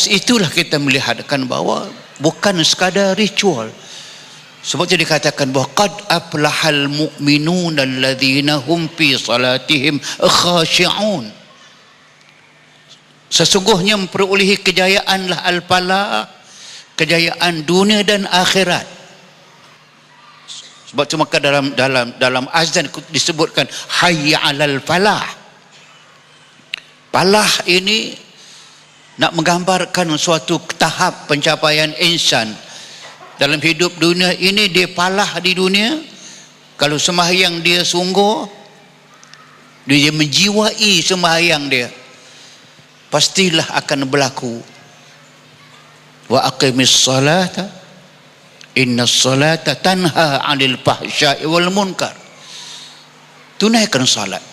atas itulah kita melihatkan bahawa bukan sekadar ritual. Sebab itu dikatakan bahawa qad aflahal mu'minun alladzina hum fi salatihim khashi'un. Sesungguhnya memperolehi kejayaanlah al-falah, kejayaan dunia dan akhirat. Sebab itu maka dalam azan disebutkan hayya 'alal falah. Falah ini nak menggambarkan suatu tahap pencapaian insan dalam hidup dunia ini. Dia falah di dunia kalau sembahyang dia sungguh, dia menjiwai sembahyang dia, pastilah akan berlaku wa aqimis salata innas salata tanha 'anil fahsya'i wal munkar. Tunaikan salat.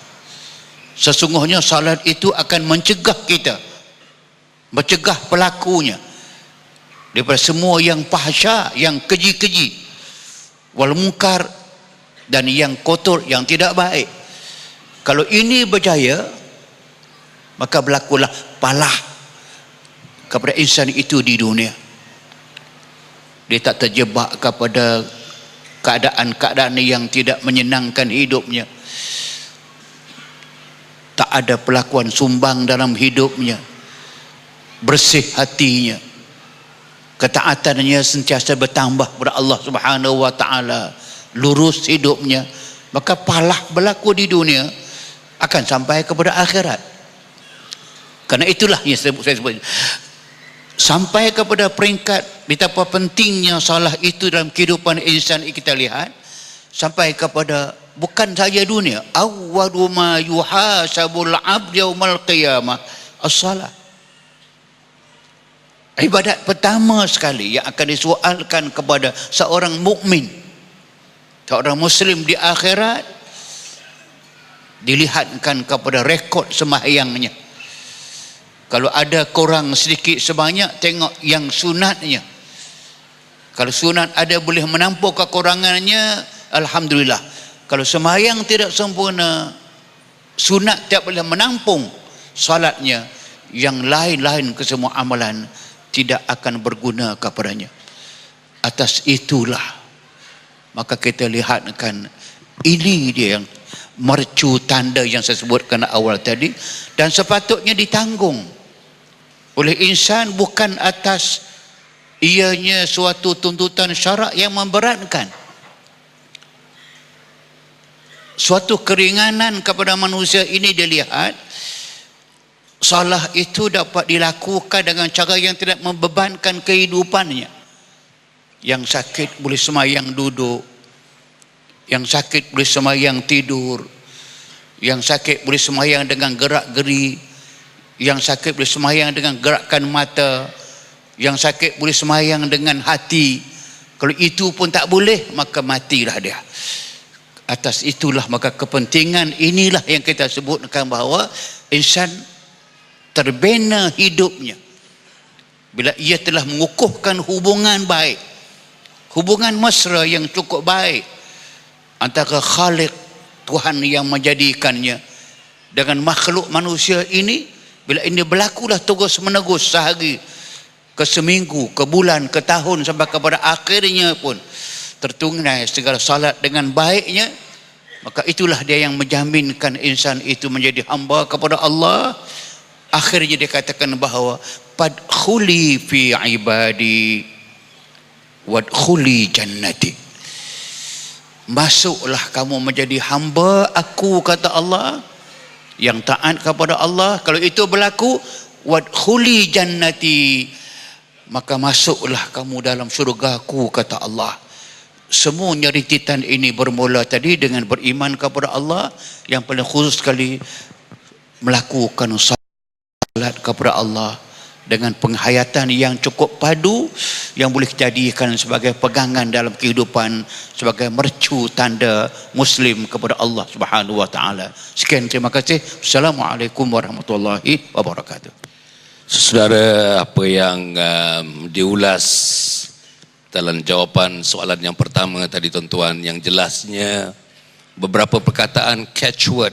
Sesungguhnya salat itu akan mencegah kita, mencegah pelakunya daripada semua yang fahsya, yang keji-keji, wal munkar, dan yang kotor, yang tidak baik. Kalau ini berjaya, maka berlakulah falah kepada insan itu di dunia. Dia tak terjebak kepada keadaan-keadaan yang tidak menyenangkan hidupnya. Tak ada pelakuan sumbang dalam hidupnya. Bersih hatinya. Ketaatannya sentiasa bertambah kepada Allah Subhanahu wa taala. Lurus hidupnya. Maka falah berlaku di dunia akan sampai kepada akhirat. Karena itulah yang saya sebut. Sampai kepada peringkat betapa pentingnya salah itu dalam kehidupan insan. Kita lihat sampai kepada bukan saja dunia, awwalu ma yuhasabul 'abd yaumal qiyamah as-salah. Ibadat pertama sekali yang akan disoalkan kepada seorang mukmin, seorang muslim di akhirat, dilihatkan kepada rekod sembahyangnya. Kalau ada kurang sedikit sebanyak, tengok yang sunatnya. Kalau sunat ada boleh menampung kekurangannya, alhamdulillah. Kalau sembahyang tidak sempurna, sunat tidak boleh menampung salatnya, yang lain-lain kesemua amalan tidak akan berguna kepadanya. Atas itulah maka kita lihatkan ini dia yang mercu tanda yang saya sebutkan awal tadi, dan sepatutnya ditanggung oleh insan bukan atas ianya suatu tuntutan syarak yang memberatkan, suatu keringanan kepada manusia ini. Dilihat salah itu dapat dilakukan dengan cara yang tidak membebankan kehidupannya. Yang sakit boleh sembahyang duduk, yang sakit boleh sembahyang tidur, yang sakit boleh sembahyang dengan gerak-geri, yang sakit boleh sembahyang dengan gerakan mata, yang sakit boleh sembahyang dengan hati. Kalau itu pun tak boleh, maka matilah dia. Atas itulah maka kepentingan inilah yang kita sebutkan bahawa insan terbina hidupnya bila ia telah mengukuhkan hubungan baik, hubungan mesra yang cukup baik antara Khaliq, Tuhan yang menjadikannya, dengan makhluk manusia ini. Bila ini berlakulah terus menerus sehari, ke seminggu, ke bulan, ke tahun, sampai kepada akhirnya pun tertunai segala salat dengan baiknya, maka itulah dia yang menjaminkan insan itu menjadi hamba kepada Allah. Akhirnya dia katakan bahawa fadkhuli fi ibadi wadkhuli jannati. Masuklah kamu menjadi hamba aku, kata Allah, yang taat kepada Allah. Kalau itu berlaku, wadkhuli jannati, maka masuklah kamu dalam syurgaku, kata Allah. Semuanya rintitan ini bermula tadi dengan beriman kepada Allah, yang paling khusus sekali melakukan salat kepada Allah dengan penghayatan yang cukup padu, yang boleh dijadikan sebagai pegangan dalam kehidupan, sebagai mercu tanda muslim kepada Allah Subhanahu wa taala. Sekian, terima kasih. Assalamualaikum warahmatullahi wabarakatuh. Saudara, apa yang diulas dalam jawapan soalan yang pertama tadi tuan-tuan, yang jelasnya beberapa perkataan catchword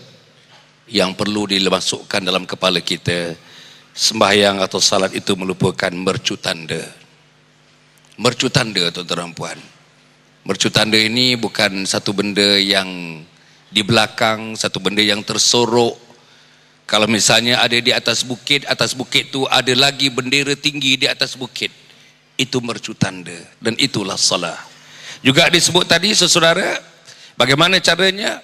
yang perlu dimasukkan dalam kepala kita. sembahyang atau salat itu melupakan mercu tanda. Mercu tanda, tuan-tuan dan puan. Mercu tanda ini bukan satu benda yang di belakang, satu benda yang tersorok. Kalau misalnya ada di atas bukit tu ada lagi bendera tinggi di atas bukit. Itu mercu tanda, dan itulah salat. Juga disebut tadi, saudara, bagaimana caranya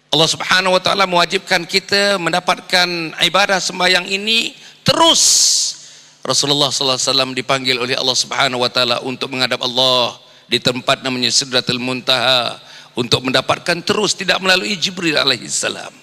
Allah Subhanahu wa taala mewajibkan kita mendapatkan ibadah sembahyang ini terus. Rasulullah sallallahu alaihi wasallam dipanggil oleh Allah Subhanahu wa taala untuk menghadap Allah di tempat namanya Sidratul Muntaha untuk mendapatkan terus, tidak melalui Jibril alaihi salam.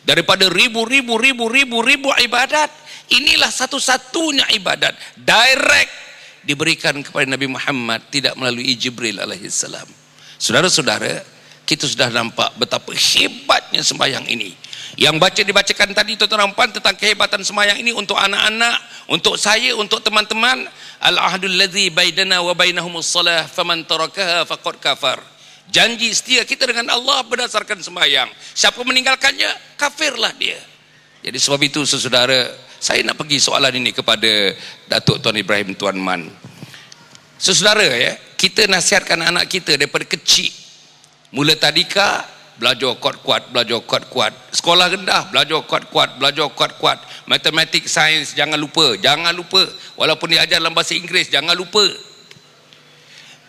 Daripada ribu ibadat, inilah satu-satunya ibadat direct diberikan kepada Nabi Muhammad, tidak melalui Jibril alaihi salam. Saudara-saudara, kita sudah nampak betapa hebatnya sembahyang ini. Yang dibacakan tadi tuan-tuan tentang kehebatan sembahyang ini untuk anak-anak, untuk saya, untuk teman-teman. Al-ahdul ladzi bainana wa bainahumus salah faman tarakaha faqad kafar. Janji setia kita dengan Allah berdasarkan sembahyang. Siapa meninggalkannya, kafirlah dia. Jadi sebab itu saudara, saya nak pergi soalan ini kepada Datuk Tuan Ibrahim Tuan Man. Saudara ya, kita nasihatkan anak kita daripada kecil. Mula tadika, belajar kuat-kuat, belajar kuat-kuat. Sekolah rendah, belajar kuat-kuat, belajar kuat-kuat. Matematik, sains, jangan lupa. Walaupun diajar dalam bahasa Inggeris, jangan lupa.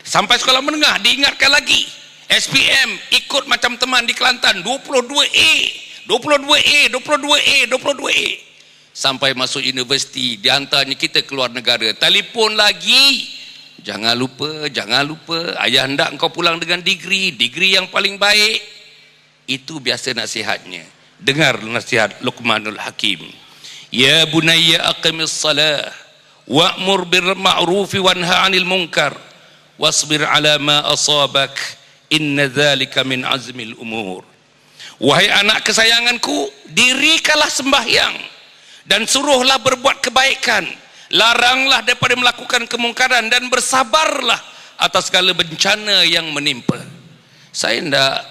Sampai sekolah menengah, diingatkan lagi. SPM, ikut macam teman di Kelantan, 22A. Sampai masuk universiti, diantaranya kita keluar negara. Telefon lagi. Jangan lupa, ayah hendak engkau pulang dengan degree yang paling baik. Itu biasa nasihatnya. Dengar nasihat Luqmanul Hakim. Ya bunayya aqimis salah wa'mur bil ma'rufi wanha 'anil munkar wasbir 'ala ma asabak inna dzalika min azmil umur. Wahai anak kesayanganku, dirikanlah sembahyang dan suruhlah berbuat kebaikan. Laranglah daripada melakukan kemungkaran dan bersabarlah atas segala bencana yang menimpa. Saya hendak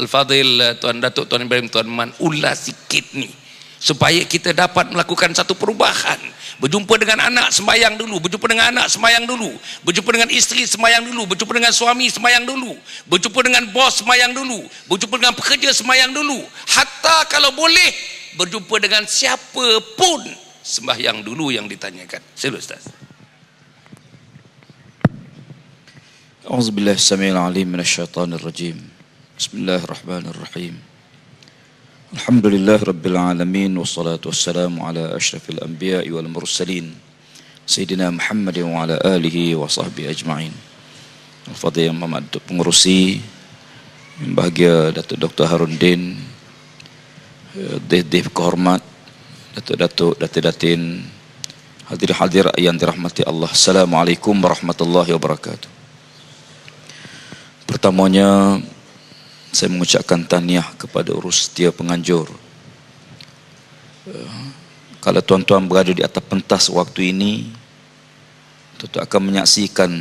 Al-Fadhil Tuan Datuk Tuan Ibrahim Tuan Man ulas sikit ni supaya kita dapat melakukan satu perubahan. Berjumpa dengan anak, sembahyang dulu. Berjumpa dengan anak, sembahyang dulu. Berjumpa dengan isteri, sembahyang dulu. Berjumpa dengan suami, sembahyang dulu. Berjumpa dengan bos, sembahyang dulu. Berjumpa dengan pekerja, sembahyang dulu. Hatta kalau boleh berjumpa dengan siapa pun, sembahyang dulu yang ditanyakan. Sila Ustaz. A'udzubillahi as-sami'il 'alim minasyaitonir rajim. Bismillahirrahmanirrahim. Alhamdulillah rabbil alamin wassalatu wassalamu ala asyrafil anbiya'i wal mursalin Sayyidina Muhammad wa ala alihi wa sahbihi ajma'in. Al-Fadhil Muhammad pengurusi, yang bahagia Datuk Dr. Harun Din, Deh kehormat, Datuk-datuk, datin-datin, hadir-hadir yang dirahmati Allah. Assalamualaikum warahmatullahi wabarakatuh. Pertamanya saya mengucapkan tahniah kepada urus setia penganjur. Kalau tuan-tuan berada di atas pentas waktu ini, tuan-tuan akan menyaksikan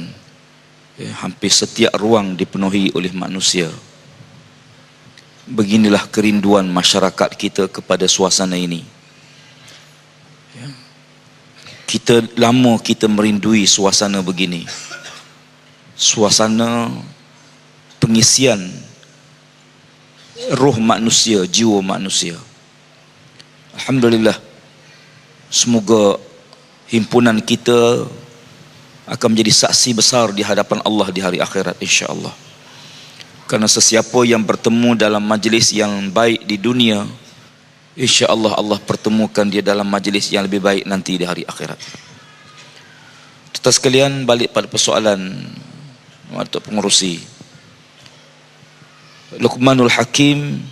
hampir setiap ruang dipenuhi oleh manusia. Beginilah kerinduan masyarakat kita kepada suasana ini. Kita merindui suasana begini. Suasana pengisian roh manusia, jiwa manusia. Alhamdulillah. Semoga himpunan kita akan menjadi saksi besar di hadapan Allah di hari akhirat, insya-Allah. Karena sesiapa yang bertemu dalam majlis yang baik di dunia, insya-Allah Allah pertemukan dia dalam majlis yang lebih baik nanti di hari akhirat. Tuan sekalian, balik pada persoalan untuk pengurusi. Luqmanul Hakim